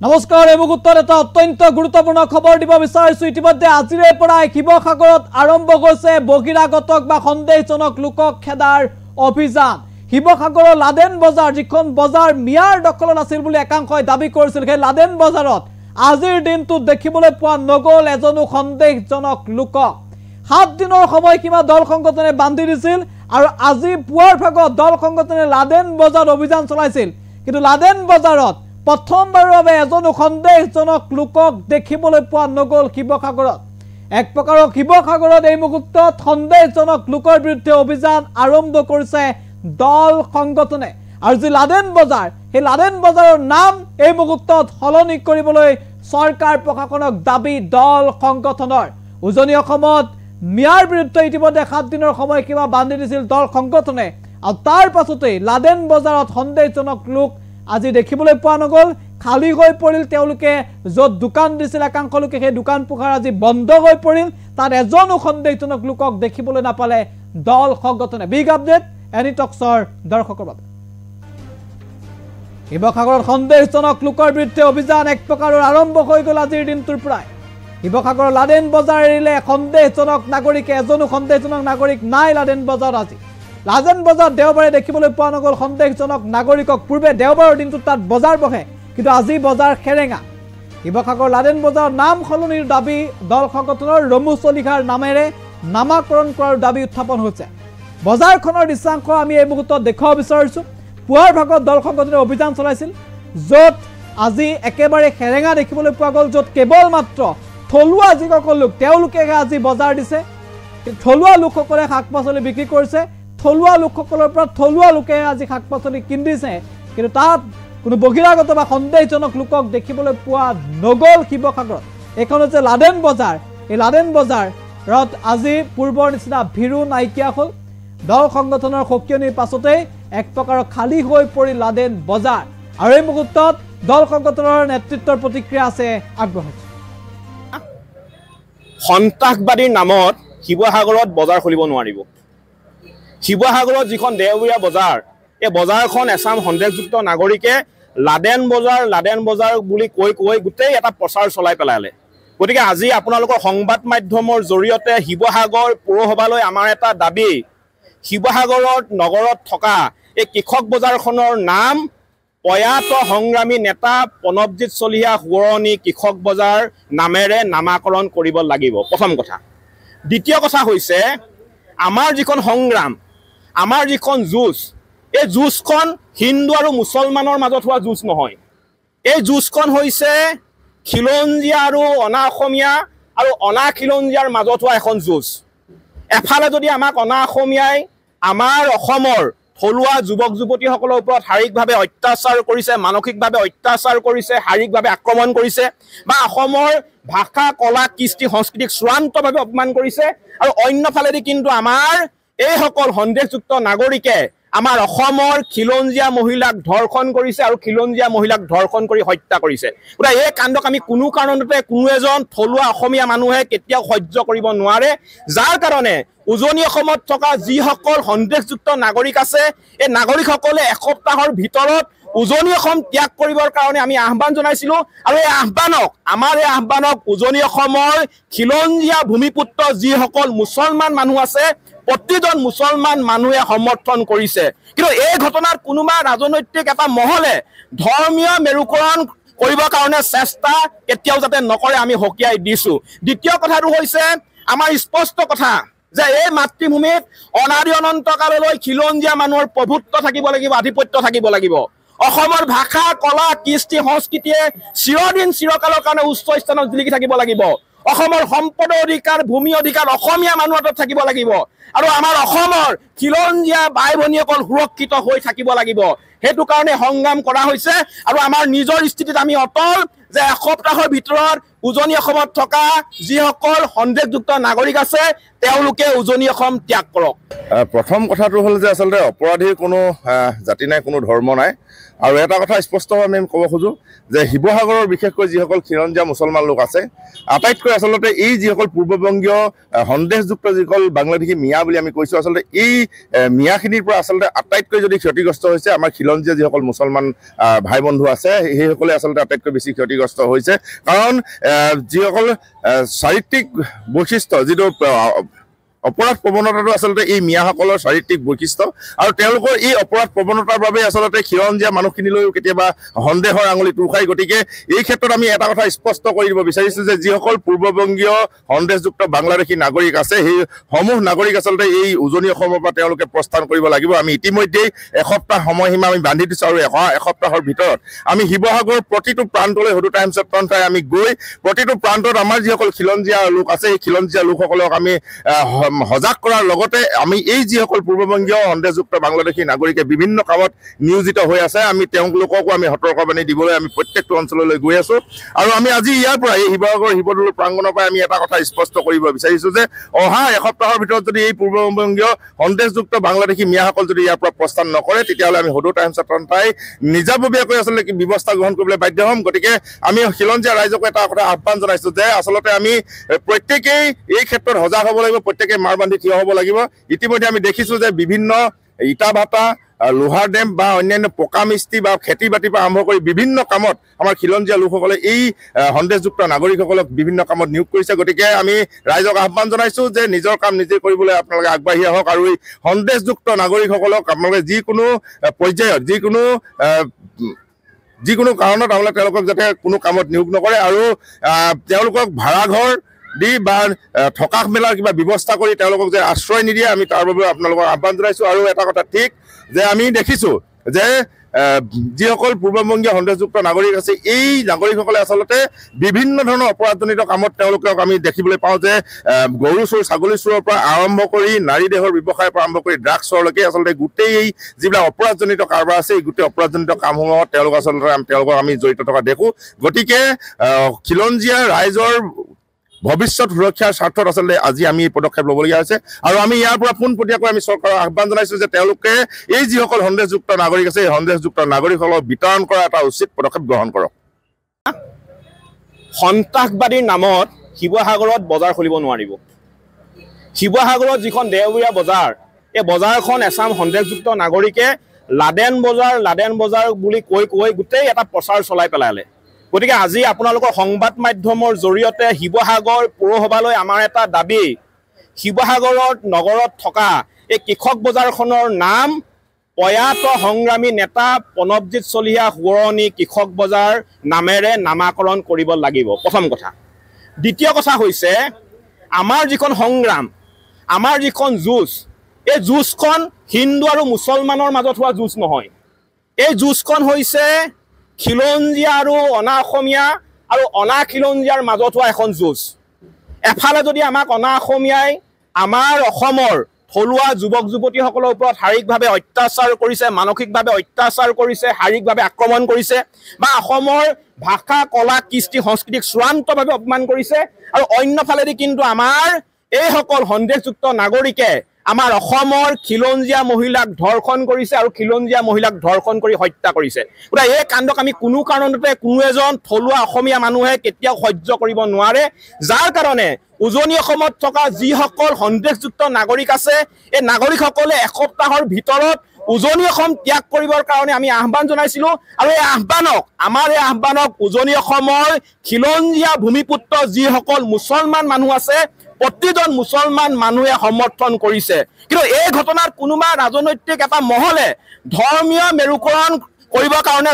নমস্কাৰ এই মুহূৰ্তত এটা অত্যন্ত গুৰুত্বপূৰ্ণ খবৰ দিব বিচাৰিছো ইতিমধ্যে আজিৰে পৰা শিৱসাগৰত আৰম্ভ হৈছে বহিৰাগতক বা সন্দেহজনক লোকক খেদাৰ অভিযান শিৱসাগৰৰ লাদেন বজাৰ যিখন বজাৰ মিয়াৰ দখলত আছিল বুলি একাংশই দাবী কৰিছিল সেই লাদেন বজাৰত আজিৰ দিনটোত দেখিবলৈ পোৱা নগল এজনো সন্দেহজনক লোকক 7 দিনৰ সময়সীমা দল সংগঠনে বান্ধি দিছিল আৰু আজি পুৱাৰ ভাগত দল সংগঠনে লাদেন বজাৰ অভিযান চলাইছিল কিন্তু লাদেন বজাৰত প্ৰথমবাৰৰ বাবে এজনো সন্দেহজনক লোকক দেখিবলৈ পোৱা নগল শিৱসাগৰত এক প্ৰকাৰৰ শিৱসাগৰত এই মুহূৰ্তত সন্দেহজনক লোকৰ বিৰুদ্ধে অভিযান আৰম্ভ কৰিছে দল সংগঠনে আৰু যি লাদেন বজাৰ সেই লাদেন বজাৰৰ নাম এই মুহূৰ্তত সলনি কৰিবলৈ চৰকাৰ প্ৰশাসনক দাবী দল সংগঠনৰ উজনি অসমত মিয়াৰ বিৰুদ্ধে ইতিমধ্যে 7 দিনৰ সময়সীমা বান্ধি দিছিল দল সংগঠনে আৰু তাৰ পাছতে লাদেন বজাৰত সন্দেহজনক লোক আজি দেখিবলৈ পোৱা নগল খালি হৈ পৰিল তেওঁলোকে যত দোকান দিছিল একাংশ লোকে সেই দোকান পোখাৰ আজি বন্ধ হৈ পৰিল তাৰ এজনো সন্দেহজনক লোকক দেখিবলৈ নাপালে দল সংগঠনে বিগ আপডেট এনি টক্সৰ দৰ্শকৰ বাবে শিৱসাগৰত সন্দেহজনক লোকৰ বিৰুদ্ধে অভিযান এক প্ৰকাৰৰ আৰম্ভ হৈ গল আজিৰ দিনটোৰ পৰাই শিৱসাগৰৰ লাদেন বজাৰ এৰিলে সন্দেহজনক নাগৰিক এজনো সন্দেহজনক নাগৰিক নাই লাদেন বজাৰ আজি লাদেন বজাৰ দেওবাৰে দেখিবলৈ পোৱা নগল সন্দেহজনক নাগৰিকক পূৰ্বে দেওবাৰৰ দিনটোত তাত বজাৰ বহে কিন্তু আজি বজাৰ খেৰেঙা শিৱসাগৰ লাদেন বজাৰ নাম সলনিৰ দাবী দল সংগঠনৰ ৰমু চলিহাৰ নামেৰে নামাকৰণ কৰাৰ দাবী উত্থাপন হৈছে বজাৰখনৰ দৃশ্যাংশ আমি এই মুহূৰ্তত দেখাব বিচাৰিছো পুৱাৰ ভাগত দল সংগঠনে অভিযান চলাইছিল য'ত আজি একেবাৰে খেৰেঙা দেখিবলৈ পোৱা গ'ল য'ত কেৱল মাত্ৰ থলুৱা যিসকল লোক তেওঁলোকে আজি বজাৰ দিছে থলুৱা লোকসকলে শাক পাচলি বিক্ৰী কৰিছে থলুৱা লোকসকলৰ পৰা থলুৱা লোকে আজি শাক পাচলি কিনিছে কিন্তু তাত কোনো বহিৰাগত বা সন্দেহজনক লোকক দেখিবলৈ পোৱা নগল শিৱসাগৰত এখন হৈছে লাদেন বজাৰ এই লাদেন বজাৰত আজি পূৰ্বৰ নিচিনা ভিৰো নাইকিয়া হ'ল দল সংগঠনৰ সক্ৰিয়নিৰ পাছতে এক প্ৰকাৰৰ খালী হৈ পৰিল লাদেন বজাৰ আৰু এই মুহূৰ্তত দল সংগঠনৰ নেতৃত্বৰ প্ৰতিক্ৰিয়া আছে আগ্ৰহ সন্ত্ৰাসবাদীৰ নামত শিৱসাগৰত বজাৰ খুলিব নোৱাৰিব শিৱসাগৰত যিখন দেওবৰীয়া বজাৰ এই বজাৰখন এছাম সন্দেহযুক্ত নাগৰিকে লাদেন বজাৰ বুলি কৈ গোটেই এটা প্ৰচাৰ চলাই পেলালে গতিকে আজি আপোনালোকৰ সংবাদ মাধ্যমৰ জৰিয়তে শিৱসাগৰ পৌৰসভালৈ আমাৰ এটা দাবী শিৱসাগৰত নগৰত থকা এই কৃষক বজাৰখনৰ নাম প্ৰয়াত সংগ্ৰামী নেতা প্ৰণৱজিৎ চলিহা সোঁৱৰণী কৃষক বজাৰ নামেৰে নামাকৰণ কৰিব লাগিব প্ৰথম কথা দ্বিতীয় কথা হৈছে আমাৰ যিখন সংগ্ৰাম আমাৰ যিখন যুঁজ এই যুঁজখন হিন্দু আৰু মুছলমানৰ মাজত হোৱা যুঁজ নহয় এই যুঁজখন হৈছে খিলঞ্জীয়া আৰু অনা অসমীয়া আৰু অনা খিলঞ্জীয়াৰ মাজত হোৱা এখন যুঁজ এফালে যদি আমাক অনা অসমীয়াই আমাৰ অসমৰ থলুৱা যুৱক যুৱতীসকলৰ ওপৰত শাৰীৰিকভাৱে অত্যাচাৰ কৰিছে মানসিকভাৱে অত্যাচাৰ কৰিছে শাৰীৰিকভাৱে আক্ৰমণ কৰিছে বা অসমৰ ভাষা কলা কৃষ্টি সংস্কৃতিক চূড়ান্তভাৱে অপমান কৰিছে আৰু অন্যফালেদি কিন্তু আমাৰ এইসকল সন্দেহযুক্ত নাগৰিকে আমাৰ অসমৰ খিলঞ্জীয়া মহিলাক ধৰ্ষণ কৰিছে আৰু খিলঞ্জীয়া মহিলাক ধৰ্ষণ কৰি হত্যা কৰিছে গতিকে এই কাণ্ডক আমি কোনো কাৰণতে কোনো এজন থলুৱা অসমীয়া মানুহে কেতিয়াও সহ্য কৰিব নোৱাৰে যাৰ কাৰণে উজনি অসমত থকা যিসকল সন্দেহযুক্ত নাগৰিক আছে এই নাগৰিকসকলে এসপ্তাহৰ ভিতৰত উজনি অসম ত্যাগ কৰিবৰ কাৰণে আমি আহ্বান জনাইছিলোঁ আৰু এই আহ্বানক উজনি অসমৰ খিলঞ্জীয়া ভূমিপুত্ৰ যিসকল মুছলমান মানুহ আছে প্ৰতিজন মুছলমান মানুহে সমৰ্থন কৰিছে কিন্তু এই ঘটনাত কোনোবা ৰাজনৈতিক এটা মহলে ধৰ্মীয় মেৰুকৰণ কৰিবৰ কাৰণে চেষ্টা কেতিয়াও যাতে নকৰে আমি সকীয়াই দিছোঁ দ্বিতীয় কথাটো হৈছে আমাৰ স্পষ্ট কথা যে এই মাতৃভূমিত অনাদি অনন্ত কাললৈ খিলঞ্জীয়া মানুহৰ প্ৰভুত্ব থাকিব লাগিব আধিপত্য থাকিব লাগিব অসমৰ ভাষা কলা কৃষ্টি সংস্কৃতিয়ে চিৰদিন চিৰকালৰ কাৰণে উচ্চ স্থানত জিলিকি থাকিব লাগিব অসমৰ সম্পদৰ অধিকাৰ ভূমি অধিকাৰ অসমীয়া মানুহৰ হাতত থাকিব লাগিব আৰু আমাৰ অসমৰ খিলঞ্জীয়া বাই ভনীসকল সুৰক্ষিত হৈ থাকিব লাগিব সেইটো কাৰণে সংগ্ৰাম কৰা হৈছে আৰু আমাৰ নিজৰ স্থিতিত আমি অটল যে এসপ্তাহৰ ভিতৰত উজনি অসমত থকা যিসকল সন্দেহযুক্ত নাগৰিক আছে তেওঁলোকে উজনি অসম ত্যাগ কৰক প্ৰথম কথাটো হ'ল যে আচলতে অপৰাধীৰ কোনো জাতি নাই কোনো ধৰ্ম নাই আৰু এটা কথা স্পষ্টভাৱে আমি ক'ব খোজো যে শিৱসাগৰৰ বিশেষকৈ যিসকল খিলঞ্জীয়া মুছলমান লোক আছে আটাইতকৈ আচলতে এই যিসকল পূৰ্ববংগীয় সন্দেহযুক্ত যিসকল বাংলাদেশী মিয়া বুলি আমি কৈছোঁ আচলতে এই মিয়াখিনিৰ পৰা আচলতে আটাইতকৈ যদি ক্ষতিগ্ৰস্ত হৈছে আমাৰ খিলঞ্জীয়া যিসকল মুছলমান ভাই বন্ধু আছে সেইসকলে আচলতে আটাইতকৈ বেছি ক্ষতিগ্ৰস্ত হৈছে কাৰণ যিসকল চাৰিত্ৰিক বৈশিষ্ট্য যিটো অপৰাধ প্ৰৱণতাটো আচলতে এই মিয়াসকলৰ চাৰিত্ৰিক বৈশিষ্ট্য আৰু তেওঁলোকৰ এই অপৰাধ প্ৰৱণতাৰ বাবে আচলতে খিলঞ্জীয়া মানুহখিনিলৈও কেতিয়াবা সন্দেহৰ আঙুলি তোৰ খায় গতিকে এই ক্ষেত্ৰত আমি এটা কথা স্পষ্ট কৰি দিব বিচাৰিছোঁ যে যিসকল পূৰ্ববংগীয় সন্দেহযুক্ত বাংলাদেশী নাগৰিক আছে সেই সমূহ নাগৰিক আচলতে এই উজনি অসমৰ পৰা তেওঁলোকে প্ৰস্থান কৰিব লাগিব আমি ইতিমধ্যেই এসপ্তাহ সময়সীমা আমি বান্ধি দিছোঁ আৰু এসপ্তাহৰ ভিতৰত আমি শিৱসাগৰৰ প্ৰতিটো প্ৰান্তলৈ সদু টাইমছ অফ ট্ৰণ্টাই আমি গৈ প্ৰতিটো প্ৰান্তত আমাৰ যিসকল খিলঞ্জীয়া লোক আছে সেই খিলঞ্জীয়া লোকসকলক আমি সজাগ কৰাৰ লগতে আমি এই যিসকল পূৰ্ববংগীয় সন্দেহযুক্ত বাংলাদেশী নাগৰিকে বিভিন্ন কামত নিয়োজিত হৈ আছে আমি তেওঁলোককো আমি সতৰ্কবাণী দিবলৈ আমি প্ৰত্যেকটো অঞ্চললৈ গৈ আছোঁ আৰু আমি আজি ইয়াৰ পৰা এই শিৱসাগৰ শিৱদৌল প্ৰাংগণৰ পৰা আমি এটা কথা স্পষ্ট কৰিব বিচাৰিছোঁ যে অহা এসপ্তাহৰ ভিতৰত যদি এই পূৰ্ববংগীয় সন্দেহযুক্ত বাংলাদেশী মিয়াসকল যদি ইয়াৰ পৰা প্ৰস্থান নকৰে তেতিয়াহ'লে আমি সদৌ টাইমছ অফ ট্ৰণ্টাই নিজাববীয়াকৈ আচলতে ব্যৱস্থা গ্ৰহণ কৰিবলৈ বাধ্য হ'ম গতিকে আমি খিলঞ্জীয়া ৰাইজকো এটা কথা আহ্বান জনাইছোঁ যে আচলতে আমি প্ৰত্যেকেই এই ক্ষেত্ৰত সজাগ হ'ব লাগিব প্ৰত্যেকেই মাৰ বান্ধি থিয় হ'ব লাগিব ইতিমধ্যে আমি দেখিছোঁ যে বিভিন্ন ইটা ভাটা লোহাৰ ডেম বা অন্যান্য পকা মিস্ত্ৰী বা খেতি বাতিৰ পৰা আৰম্ভ কৰি বিভিন্ন কামত আমাৰ খিলঞ্জীয়া লোকসকলে এই সন্দেহযুক্ত নাগৰিকসকলক বিভিন্ন কামত নিয়োগ কৰিছে গতিকে আমি ৰাইজক আহ্বান জনাইছোঁ যে নিজৰ কাম নিজে কৰিবলৈ আপোনালোকে আগবাঢ়ি আহক আৰু এই সন্দেহযুক্ত নাগৰিকসকলক আপোনালোকে যিকোনো পৰ্যায়ত যিকোনো কাৰণত আপোনালোকে তেওঁলোকক যাতে কোনো কামত নিয়োগ নকৰে আৰু তেওঁলোকক ভাড়াঘৰ দি বা থকা মেলাৰ কিবা ব্যৱস্থা কৰি তেওঁলোকক যে আশ্ৰয় নিদিয়ে আমি তাৰ বাবে আপোনালোকক আহ্বান জনাইছোঁ আৰু এটা কথা ঠিক যে আমি দেখিছোঁ যে যিসকল পূৰ্ববংগীয় সন্দেহযুক্ত নাগৰিক আছে এই নাগৰিকসকলে আচলতে বিভিন্ন ধৰণৰ অপৰাধজনিত কামত তেওঁলোকক আমি দেখিবলৈ পাওঁ যে গৰু চোৰ ছাগলী চোৰৰ পৰা আৰম্ভ কৰি নাৰী দেহৰ ব্যৱসায়ৰ পৰা আৰম্ভ কৰি ড্ৰাগছৰলৈকে আচলতে গোটেই এই যিবিলাক অপৰাধজনিত কাৰবাৰ আছে এই গোটেই অপৰাধজনিত কামসমূহত তেওঁলোক আচলতে তেওঁলোকক আমি জড়িত থকা দেখোঁ গতিকে খিলঞ্জীয়া ৰাইজৰ ভৱিষ্যত সুৰক্ষাৰ স্বাৰ্থত আচলতে আজি আমি এই পদক্ষেপ ল'বলগীয়া হৈছে আৰু আমি ইয়াৰ পৰা পোনপটীয়াকৈ আমি চৰকাৰক আহ্বান জনাইছোঁ যে তেওঁলোকে এই যিসকল সন্দেহযুক্ত নাগৰিক আছে এই সন্দেহযুক্ত নাগৰিকসকলক বিতৰণ কৰা এটা উচিত পদক্ষেপ গ্ৰহণ কৰক সন্ত্ৰাসবাদীৰ নামত শিৱসাগৰত বজাৰ খুলিব নোৱাৰিব শিৱসাগৰত যিখন দেওবৰীয়া বজাৰ এই বজাৰখন এচাম সন্দেহযুক্ত নাগৰিকে লাডেন বজাৰ বুলি কৈ গোটেই এটা প্ৰচাৰ চলাই পেলালে গতিকে আজি আপোনালোকৰ সংবাদ মাধ্যমৰ জৰিয়তে শিৱসাগৰ পৌৰসভালৈ আমাৰ এটা দাবী শিৱসাগৰত নগৰত থকা এই কৃষক বজাৰখনৰ নাম প্ৰয়াত সংগ্ৰামী নেতা প্ৰণৱজিৎ চলিহা সোঁৱৰণী কৃষক বজাৰ নামেৰে নামাকৰণ কৰিব লাগিব প্ৰথম কথা দ্বিতীয় কথা হৈছে আমাৰ যিখন সংগ্ৰাম আমাৰ যিখন যুঁজ এই যুঁজখন হিন্দু আৰু মুছলমানৰ মাজত হোৱা যুঁজ নহয় এই যুঁজখন হৈছে খিলঞ্জীয়া আৰু অনা অসমীয়া আৰু অনা খিলঞ্জীয়াৰ মাজত হোৱা এখন যুঁজ এফালে যদি আমাক অনা অসমীয়াই আমাৰ অসমৰ থলুৱা যুৱক যুৱতীসকলৰ ওপৰত শাৰীৰিকভাৱে অত্যাচাৰ কৰিছে মানসিকভাৱে অত্যাচাৰ কৰিছে শাৰীৰিকভাৱে আক্ৰমণ কৰিছে বা অসমৰ ভাষা কলা কৃষ্টি সংস্কৃতিক চূড়ান্তভাৱে অপমান কৰিছে আৰু অন্যফালেদি কিন্তু আমাৰ এইসকল সন্দেহযুক্ত নাগৰিকে আমাৰ অসমৰ খিলঞ্জীয়া মহিলাক ধৰ্ষণ কৰিছে আৰু খিলঞ্জীয়া মহিলাক ধৰ্ষণ কৰি হত্যা কৰিছে গতিকে এই কাণ্ডক আমি কোনো কাৰণতে কোনো এজন থলুৱা অসমীয়া মানুহে কেতিয়াও সহ্য কৰিব নোৱাৰে যাৰ কাৰণে উজনি অসমত থকা যিসকল সন্দেহযুক্ত নাগৰিক আছে এই নাগৰিকসকলে এসপ্তাহৰ ভিতৰত উজনি অসম ত্যাগ কৰিবৰ কাৰণে আমি আহ্বান জনাইছিলোঁ আৰু এই আহ্বানক উজনি অসমৰ খিলঞ্জীয়া ভূমিপুত্ৰ যিসকল মুছলমান মানুহ আছে প্ৰতিজন মুছলমান মানুহে সমৰ্থন কৰিছে কিন্তু এই ঘটনাত কোনোবা ৰাজনৈতিক এটা মহলে ধৰ্মীয় মেৰুকৰণ কৰিবৰ কাৰণে